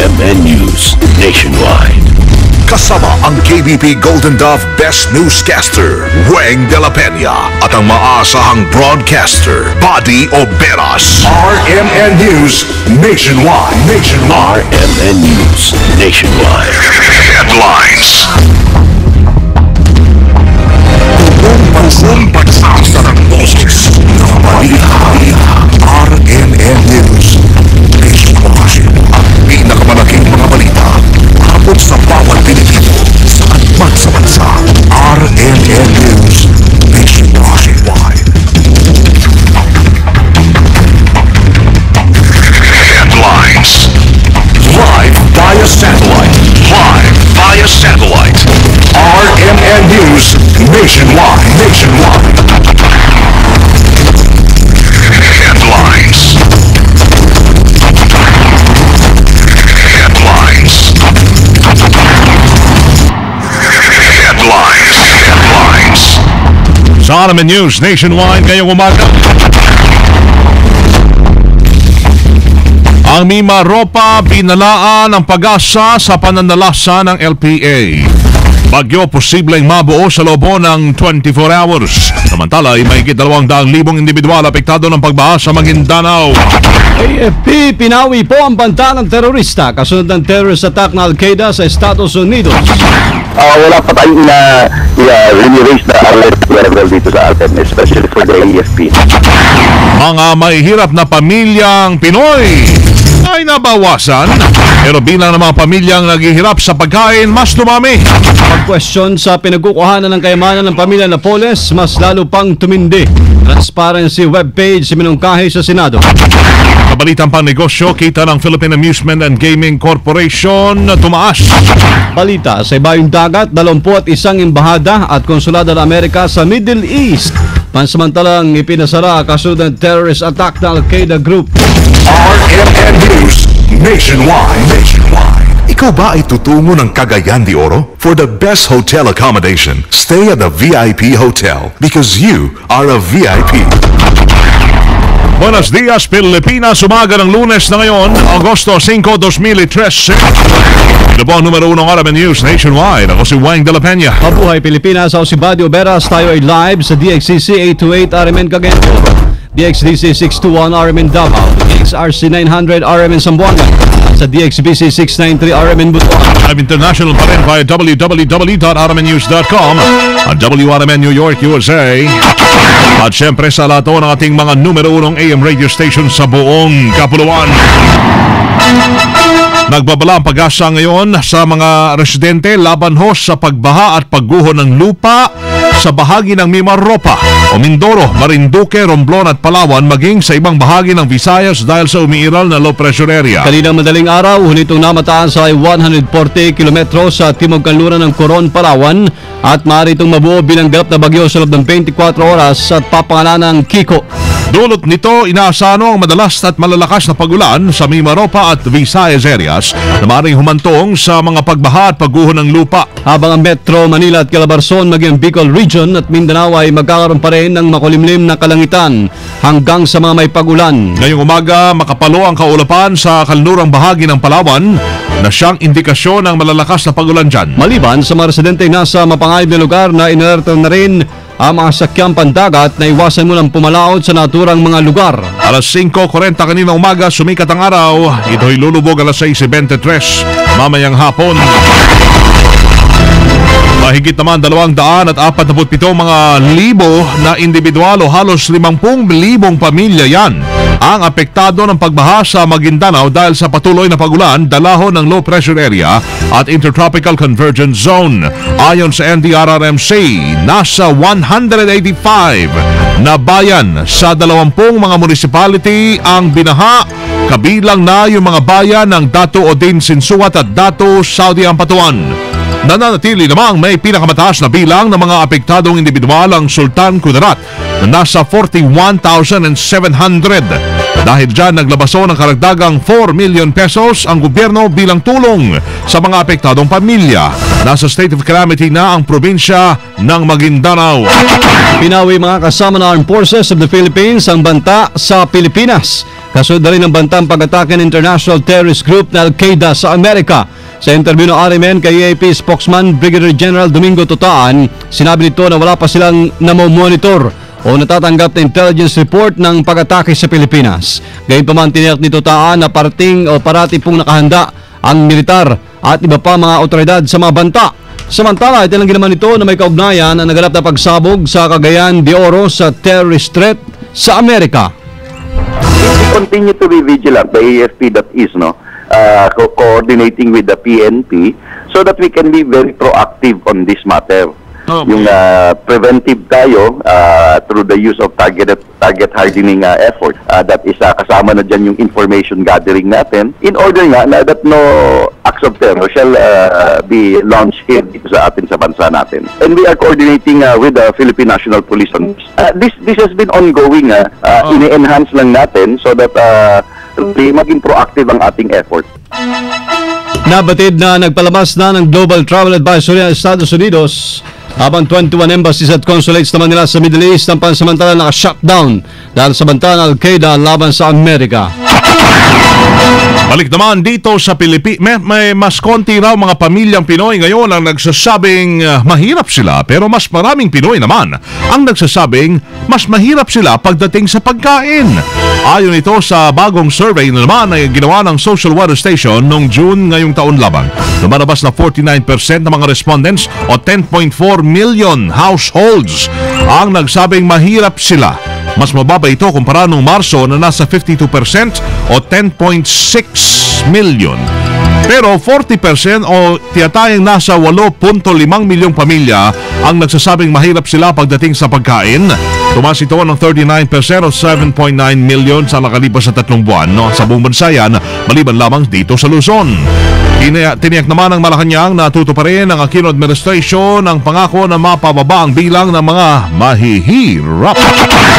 RMN News Nationwide. Kasama ang KBP Golden Dove Best Newscaster, Weng de la Peña, at ang maasahang broadcaster, Buddy Oberas. RMN News Nationwide. RMN News Nationwide. Headlines. Buong bansang pagsaasa ng boses ng balita. RMN News Nationwide. Ang pinakamalaking mga balita abot sa bawat Pilipino saan man sa bansa. RMN News Nationwide. Headlines. Live via satellite. RMN News Nationwide. Headlines. Sa RMN News Nationwide ngayong umaga, ang Mimaropa binalaan ng pag-asa sa pananalasa ng LPA. Bagyo posibleng mabuo sa loob ng 24 hours. Samantala ay mahigit 200,000 individual apektado ng pagbaha sa Maguindanao. AFP, pinawi po ang banta ng terorista kasunod ng terrorist attack ng Al-Qaeda sa Estados Unidos. Wala pa tayong raise na alert level dito sa atin, especially for the AFP. Mga mahihirap na pamilyang Pinoy ay nabawasan, pero bilang ng mga pamilyang naghihirap sa pagkain mas dumami. Pag-question sa pinagkukuhanan ng kayamanan ng pamilya Napoles, mas lalo pang tumindi. Transparency webpage minungkahi sa Senado. Kabalitang pang negosyo, kita ng Philippine Amusement and Gaming Corporation na tumaas. Balita sa ibayong dagat, 21 embahada at konsulado ng Amerika sa Middle East. Pansamantalang ipinasara kasunod ng terrorist attack ng Al-Qaeda Group. RMN News Nationwide. Ikaw ba ay tutungo ng Cagayan de Oro? For the best hotel accommodation, stay at the VIP Hotel because you are a VIP. Buenos dias, Pilipinas. Umaga ng Lunes na ngayon, Agosto 5, 2013. Ito po ang numero 1 ng RMN News Nationwide. Ako si Weng de la Peña. Mabuhay Pilipinas, ako si Buddy Oberas. Tayo ay live sa DXCC 828 RMN Cagayan de Oro, DXDC 621 RMN Davao, DXRC 900 RMN Zamboanga, sa DXBC 693 RMN Butuan. Live international pa rin via www.rmnews.com at WRMN New York, USA. At syempre sa lahat ng ating mga numero 1 AM radio station sa buong kapuluan. Nagbabala ang pag-asa ngayon sa mga residente laban ho sa pagbaha at pagguho ng lupa sa bahagi ng Mimaropa o Mindoro, Marinduque, Romblon at Palawan, maging sa ibang bahagi ng Visayas dahil sa umiiral na low pressure area. Kaninang madaling araw, hunitong namataan sa 140 km sa timog kanluran ng Coron, Palawan at maaari itong mabuo bilang ganap na bagyo sa loob ng 24 oras at papangalan ng Kiko. Dulot nito, inaasano ang madalas at malalakas na pagulan sa Mimaropa at Visayas areas na maaaring humantong sa mga pagbaha at pagguho ng lupa. Habang ang Metro Manila at Calabarzon maging Bicol Region at Mindanao ay magkakaroon pa rin ng makulimlim na kalangitan hanggang sa mga may pagulan. Ngayong umaga, makapalo ang kaulapan sa kanlurang bahagi ng Palawan na siyang indikasyon ng malalakas na pagulan dyan. Maliban sa mga residente nasa mapangayod na lugar na inalerto na rin ang mga sakyang pandagat na iwasan mo ng pumalaot sa naturang mga lugar. Alas 5:40 kanina umaga, sumikat ang araw. Ito'y lulubog alas 6:23 mamayang hapon. Mahigit naman 247 mga libo na individual o halos 50,000 pamilya yan ang apektado ng pagbaha sa Maguindanao dahil sa patuloy na pagulan, dalahon ng low pressure area at intertropical convergence zone. Ayon sa NDRRMC, nasa 185 na bayan sa 20 mga municipality ang binaha, kabilang na yung mga bayan ng Dato Odin Sinsuat at Dato Saudi Ampatuan. Nananatili namang may pinakamataas na bilang ng mga apektadong individual ang Sultan Kudarat na nasa 41,700. Dahil dyan naglabaso ng karagdagang 4 million pesos ang gobyerno bilang tulong sa mga apektadong pamilya. Nasa state of calamity na ang probinsya ng Maguindanao. Pinawi mga kasama ng Armed Forces of the Philippines ang banta sa Pilipinas Kasunod na rin ng bantang pag-atake ng International Terrorist Group na Al-Qaeda sa Amerika. Sa interview ng RMN kay EAP spokesman Brigadier General Domingo Tutaan, sinabi nito na wala pa silang namomonitor o natatanggap na intelligence report ng pag-atake sa Pilipinas. Gayunpaman tiniyak ni Tutaan na parati pong nakahanda ang militar at iba pa mga otoridad sa mga banta. Samantala, itinanggi naman ito na may kaugnayan ang naganap na pagsabog sa Cagayan de Oro sa terrorist threat sa Amerika. We continue to be vigilant, the AFP that is, coordinating with the PNP so that we can be very proactive on this matter. Okay. Yung preventive tayo through the use of target hardening effort. That is kasama na dyan yung information gathering natin in order nga na that no acts of terror shall be launched here dito sa atin sa bansa natin. And we are coordinating with the Philippine National Police on this. This has been ongoing. Ini-enhance lang natin so that maging proactive ang ating effort. Nabatid na nagpalabas na ng Global Travel Advisory ng Estados Unidos habang 21 embassies at consulates naman nila sa Middle East ang pansamantala naka-shutdown dahil sa banta ng Al-Qaeda laban sa Amerika. Balik naman dito sa Pilipinas, may mas konti raw mga pamilyang Pinoy ngayon ang nagsasabing mahirap sila, pero mas maraming Pinoy naman ang nagsasabing mas mahirap sila pagdating sa pagkain. Ayon ito sa bagong survey na naman na ginawa ng Social Water Station noong June ngayong taon lamang. Lumalabas na 49% ng mga respondents o 10.4 million households ang nagsabing mahirap sila. Mas mababa ito kumpara noong Marso na nasa 52% o 10.6 million. Pero 40% o tiyatayang nasa 8.5 milyong pamilya ang nagsasabing mahirap sila pagdating sa pagkain. Tumaas ito ng 39% o 7.9 million sa nakalipas sa 3 buwan. Sa buong bansa yan, maliban lamang dito sa Luzon. Tiniyak naman ng Malacanang na tutuparin ng Aquino administration ang pangako na mapababa ang bilang ng mga mahihirap.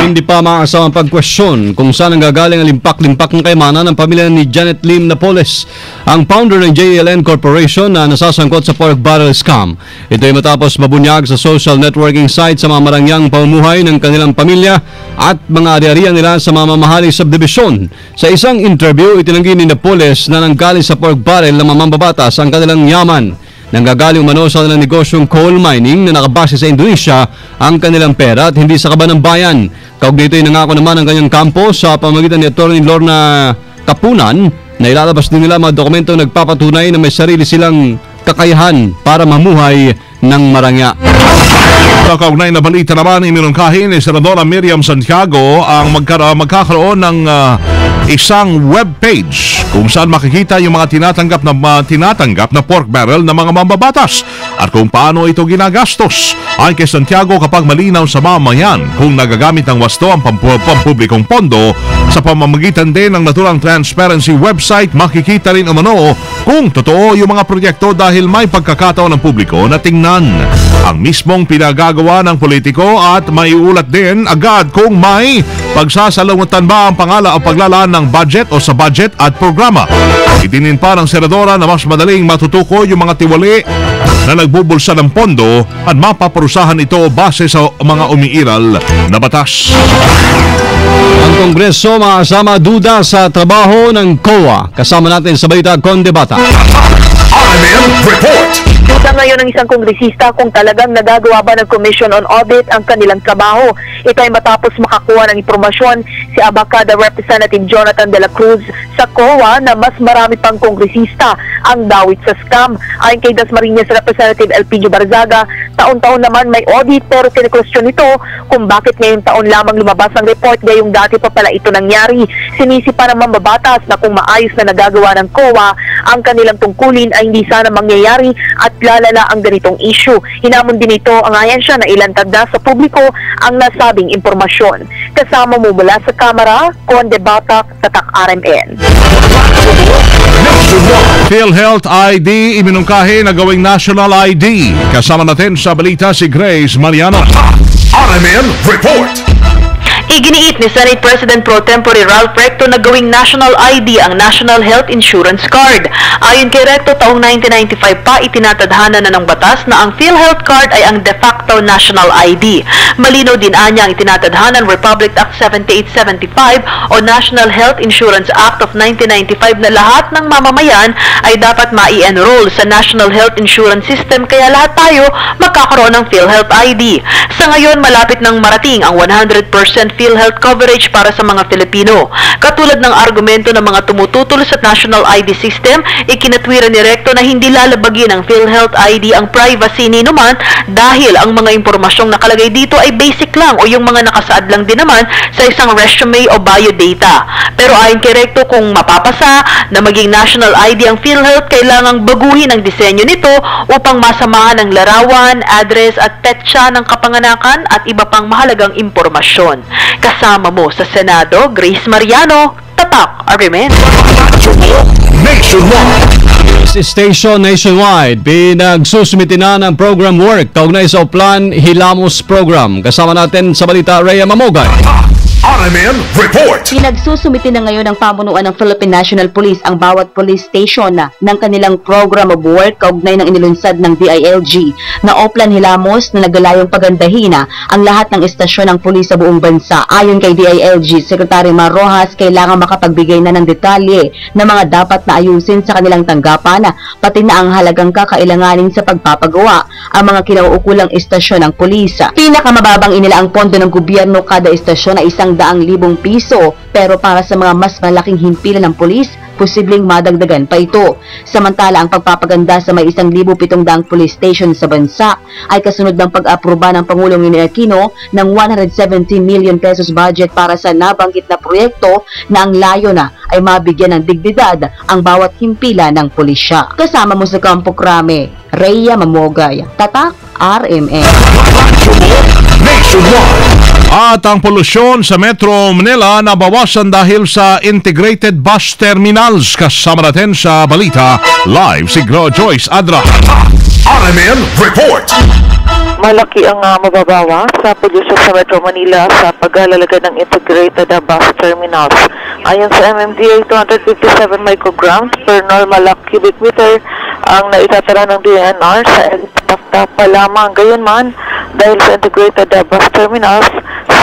Hindi pa maasamang pagkwestiyon kung saan ang gagaling ang limpak-limpak ng kayamanan ng pamilya ni Janet Lim Napoles, ang founder ng JLN Corporation na nasasangkot sa pork barrel scam. Ito ay matapos mabunyag sa social networking site sa mga marangyang pamumuhay ng kanilang pamilya at mga ari-arian nila sa mga mamahaling subdivision. Sa isang interview, itinanggi ni Napoles na nanggaling sa pork barrel ng mamambabatas ang kanilang yaman. Nanggagaling umano sa kanilang negosyong coal mining na nakabase sa Indonesia ang kanilang pera at hindi sa kaban ng bayan. Kaugnay ito'y nangako naman ang kanyang kampo sa pamagitan ni Atty. Lorna Kapunan na ilalabas din nila mga dokumento nagpapatunay na may sarili silang kakayahan para mamuhay ng marangya. Sa kaugnay na balita naman, iminungkahi ni Senadora Miriam Santiago ang magkakaroon ng isang webpage kung saan makikita yung mga tinatanggap na pork barrel ng mga mambabatas at kung paano ito ginagastos. Ayon kay Santiago, kapag malinaw sa mamayan kung nagagamit ng wasto ang pampublikong pondo sa pamamagitan din ng naturang transparency website, makikita rin umano kung totoo yung mga proyekto dahil may pagkakataon ng publiko na tingnan ang mismong pinagagawa ng politiko at maiulat din agad kung may pagsasalungutan ba ang pangalan o paglalaan ng budget o sa budget at programa. Itinin pa ng senadora na mas madaling matutukoy yung mga tiwali na nagbubulsa ng pondo at mapaparusahan ito base sa mga umiiral na batas. Ang Kongreso maasama duda sa trabaho ng COA. Kasama natin sa balita Kondebata. RMN Report! Duda ngayon ng isang kongresista kung talagang nagagawa ba ng Commission on Audit ang kanilang trabaho. Ito ay matapos makakuha ng impormasyon si Abacada Representative Jonathan de la Cruz sa COA na mas marami pang kongresista ang dawit sa scam. Ayon kay Dasmariñas Representative Elpidio Barzaga, taon-taon naman may audit pero kine-question ito kung bakit ngayong taon lamang lumabas ang report gayong dati pa pala ito nangyari. Sinisi pa ng mambabatas na kung maayos na nagagawa ng COA ang kanilang tungkulin ay hindi sana mangyayari at lalala ang ganitong issue. Hinamon din ito ang ahensya na ilantad na sa publiko ang nasabing impormasyon. Kasama mo mula sa Kamara, Kondebata, Tatak RMN. PhilHealth ID iminungkahi na gawing national ID. Kasama natin sa balita si Grace Mariano. RMN Report! Iginiit ni Senate President Pro Tempore Ralph Recto na gawing national ID ang National Health Insurance Card. Ayon kay Recto, taong 1995 pa itinatadhana na ng batas na ang PhilHealth Card ay ang de facto national ID. Malinaw din anya ang itinatadhana ng Republic Act 7875 o National Health Insurance Act of 1995 na lahat ng mamamayan ay dapat mai-enroll sa National Health Insurance System, kaya lahat tayo magkakaroon ng PhilHealth ID. Sa ngayon, malapit nang marating ang 100% PhilHealth coverage para sa mga Filipino. Katulad ng argumento ng mga tumututol sa National ID System, ikinatwiran ni Recto na hindi lalabagin ng PhilHealth ID ang privacy ni numan dahil ang mga impormasyong nakalagay dito ay basic lang o yung mga nakasaad lang din naman sa isang resume o biodata. Pero ayon kay Recto, kung mapapasa na maging national ID ang PhilHealth, kailangang baguhin ang disenyo nito upang masamahan ang larawan, address at petsa ng kapanganakan at iba pang mahalagang impormasyon. Kasama mo sa Senado, Grace Mariano, Tatak, RMN. Nationwide. Station nationwide, pinagsusumiti na ng program work kaugnay sa Uplan Hilamos Program. Kasama natin sa balita, Rhea Mamogay. RMN Report. Pinagsusumiti na ngayon ng pamunuan ng Philippine National Police ang bawat police station ng kanilang program of work kaugnay ng inilunsad ng DILG na Oplan Hilamos na nagalayong pagandahin ang lahat ng istasyon ng pulis sa buong bansa. Ayon kay DILG Secretary Mar Rojas, kailangan makapagbigay na ng detalye na mga dapat na ayusin sa kanilang tanggapan, pati na ang halagang kakailanganin sa pagpapagawa ang mga kinauukulang istasyon ng pulis. Pinakamababang inila ang pondo ng gobyerno kada istasyon ay 100,000 piso, pero para sa mga mas malaking himpilan ng pulis, posibleng madagdagan pa ito. Samantala, ang pagpapaganda sa may 1,700 police station sa bansa ay kasunod ng pag-aproba ng Pangulong Ninoy Aquino ng 170 million pesos budget para sa nabanggit na proyekto na ang layo na ay mabigyan ng dignidad ang bawat himpila ng pulisya. Kasama mo sa Kampo Krame, Rhea Mamogay, Tatak, RMN. At ang polusyon sa Metro Manila nabawasan dahil sa integrated bus terminals. Kasama natin sa balita, live si Joyce Adra. RMN Report. Malaki ang mababawa sa pollution sa Metro Manila sa pag-alalaga ng integrated bus terminals. Ayon sa MMDA, 257 micrograms per normal cubic meter ang naitatala ng DNR sa Elitapta pa lamang. Gayunman, dahil sa integrated bus terminals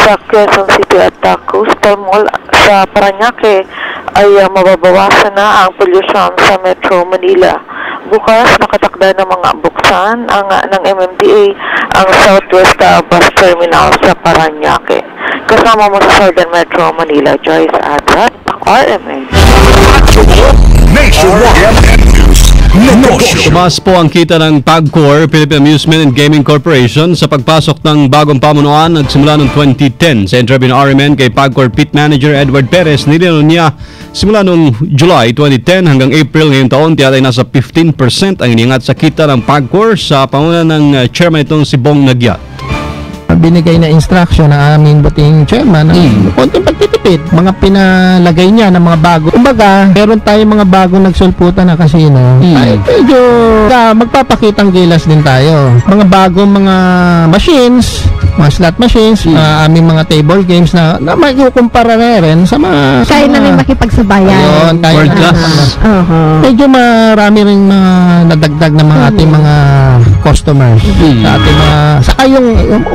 sa Quezon City at Coastal Mall sa Parañaque ay mababawasan na ang pollution sa Metro Manila. Bukas, nakatakda ng mga buksan ng MMDA ang Southwest Bus Terminal sa Parañaque. Kasama mo sa Southern Metro Manila, Joyce Adra, RMN. Tumaas po ang kita ng PAGCOR, Philippine Amusement and Gaming Corporation, sa pagpasok ng bagong pamunuan nagsimula noong 2010. Sa interview ng RMN kay PAGCOR Pit Manager Edward Perez, nilinaw niya simula noong July 2010 hanggang April ngayong taon, tiyak ay nasa 15% ang iniangat sa kita ng PAGCOR sa pangunan ng chairman itong si Bong Nagyat. Binigay na instruction ng aming buting chairman na konting pagtitipid, mga pinalagay niya ng mga bago. Kumbaga, meron tayong mga bagong nagsulputan na casino. Ay, medyo magpapakitang gilas din tayo. Mga bagong mga machines, mga slot machines, aming mga table games na magkukumpara na rin sa mga... Kaya na rin makipagsabayan. Ayun, World class. Medyo marami rin mga nadagdag na mga ating mga customers. Sa ating mga... Saka yung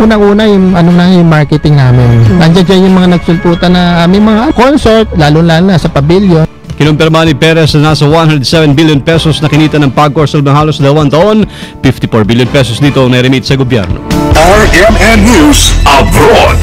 unang-una yung yung marketing namin. Nandiyan dyan yung mga nagsulputan na aming mga concert, lalo-lalo na sa pavilion. Kinumpirma ni Perez na nasa 107 billion pesos na kinita ng PAGCOR sa loob ng halos 2 taon. 54 billion pesos dito ang nairemit sa gobyerno. RMN News Abroad.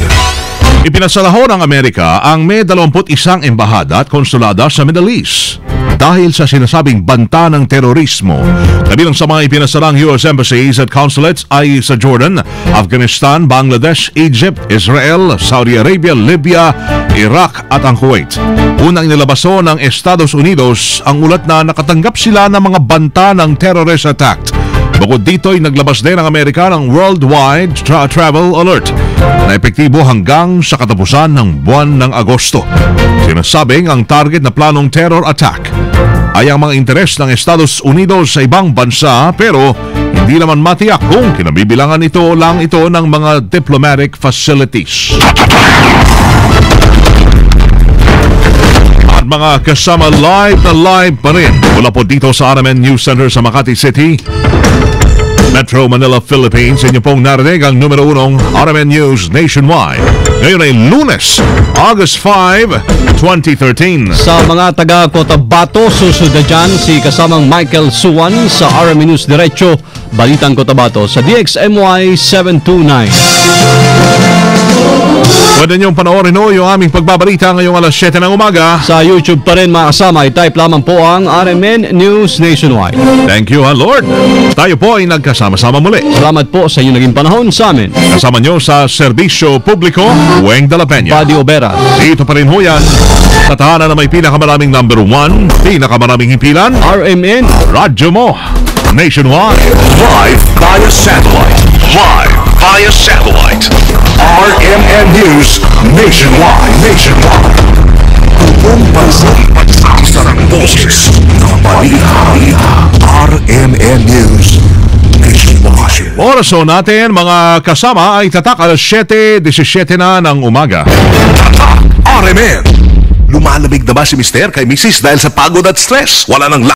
Ipinasalahon ng Amerika ang may 21 embahada at konsulada sa Middle East dahil sa sinasabing banta ng terorismo. Kabilang sa mga ipinasalang US embassies at consulates ay sa Jordan, Afghanistan, Bangladesh, Egypt, Israel, Saudi Arabia, Libya, Iraq at ang Kuwait. Unang nilabaso ng Estados Unidos ang ulat na nakatanggap sila ng mga banta ng terrorist attack. Bukod dito ay naglabas din ang Amerika ng Worldwide Travel Alert na epektibo hanggang sa katapusan ng buwan ng Agosto. Sinasabing ang target na planong terror attack ay ang mga interes ng Estados Unidos sa ibang bansa, pero hindi naman matiyak kung kinabibilangan ito ng mga diplomatic facilities. mga kasama live na live pa rin mula po dito sa RMN News Center sa Makati City, Metro Manila, Philippines. Inyo pong narinig ang numero 1 RMN News Nationwide. Ngayon ay Lunes, August 5, 2013. Sa mga taga Cotabato, susunod na dyan si kasamang Michael Suwan sa RMN News Diretso, Balitang Cotabato sa DXMY 729. Pwede niyong panoorin yung aming pagbabalita ngayong alas 7 ng umaga. Sa YouTube pa rin mga kasama, i-type lamang po ang RMN News Nationwide. Thank you, Lord. Tayo po ay nagkasama-sama muli. Salamat po sa inyong naging panahon sa amin. Kasama niyo sa Serbisyo Publiko, Weng de la Peña. Buddy Obera. Dito pa rin ho yan. Sa tahanan na may pinakamaraming number 1, pinakamaraming himpilan, RMN radyo mo, nationwide. Live via satellite. Live via satellite. RMN News Nationwide. Nationwide. Buong bansa, isang boses ng balita. RMN News Nationwide. Oras ho natin mga kasama ay tatak alas 7:17 na ng umaga. RMN. Lumalamig na ba si Mister kay Mrs. dahil sa pagod at stress? Wala nang